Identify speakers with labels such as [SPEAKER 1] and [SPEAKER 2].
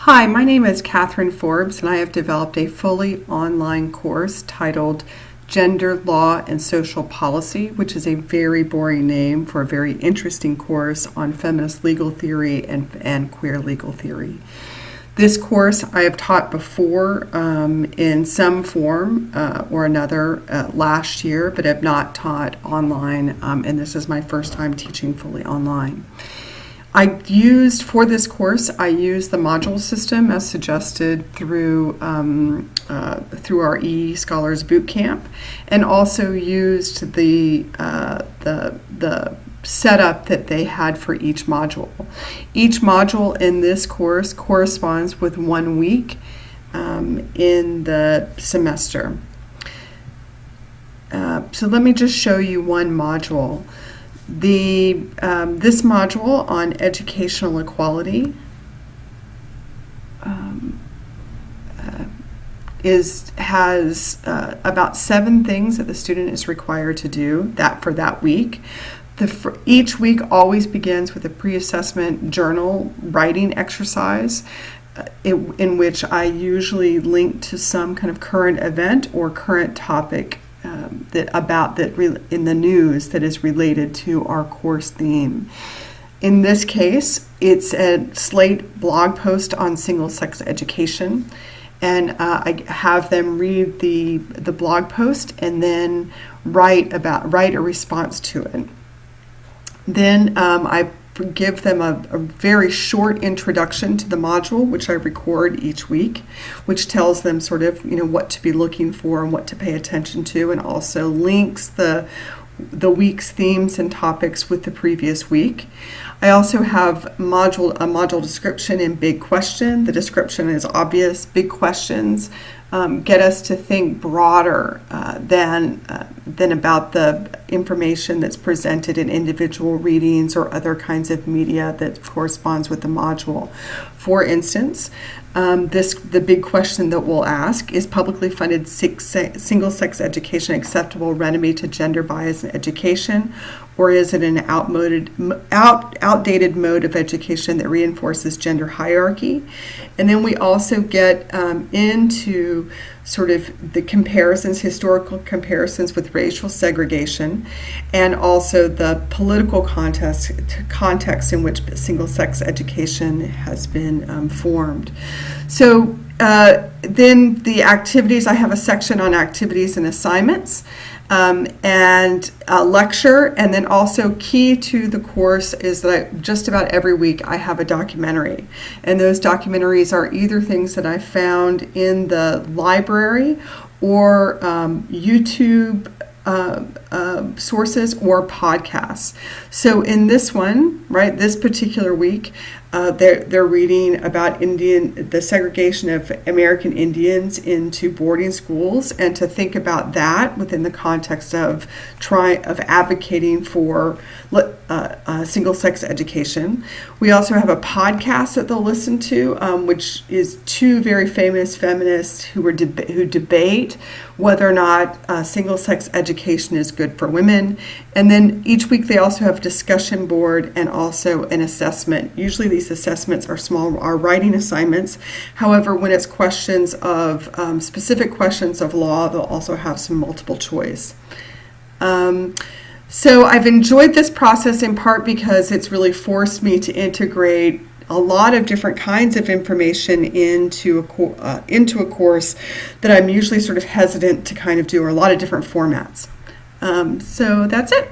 [SPEAKER 1] Hi, my name is Catherine Forbes, and I have developed a fully online course titled Gender, Law, and Social Policy, which is a very boring name for a very interesting course on feminist legal theory and queer legal theory. This course I have taught before in some form or another last year, but have not taught online, and this is my first time teaching fully online. For this course, I used the module system as suggested through our eScholars Bootcamp, and also used the setup that they had for each module. Each module in this course corresponds with 1 week in the semester. So let me just show you one module. This module on educational equality has about 7 things that the student is required to do for that week. Each week always begins with a pre-assessment journal writing exercise in which I usually link to some kind of current event or current topic in the news that is related to our course theme. In this case, it's a Slate blog post on single-sex education, and I have them read the blog post and then write a response to it. Then I give them a very short introduction to the module, which I record each week, which tells them sort of what to be looking for and what to pay attention to, and also links the week's themes and topics with the previous week. I also have a module description and big question. The description is obvious. Big questions get us to think broader than about the information that's presented in individual readings or other kinds of media that corresponds with the module. For instance, the big question that we'll ask is: publicly funded single-sex education acceptable remedy to gender bias in education, or is it an outdated mode of education that reinforces gender hierarchy? And then we also get into sort of the historical comparisons with racial segregation, and also the political context in which single-sex education has been formed. So then the activities, I have a section on activities and assignments, and a lecture, and then also key to the course is that just about every week I have a documentary, and those documentaries are either things that I found in the library or YouTube sources or podcasts. So in this one, this particular week, they're reading about the segregation of American Indians into boarding schools, and to think about that within the context of advocating for single-sex education. We also have a podcast that they'll listen to, which is 2 very famous feminists who debate whether or not single-sex education is good for women. And then each week they also have a discussion board and also an assessment. Usually these assessments are writing assignments. However, when it's questions of specific questions of law, they'll also have some multiple choice. So I've enjoyed this process in part because it's really forced me to integrate a lot of different kinds of information into a course that I'm usually sort of hesitant to kind of do, or a lot of different formats. So that's it.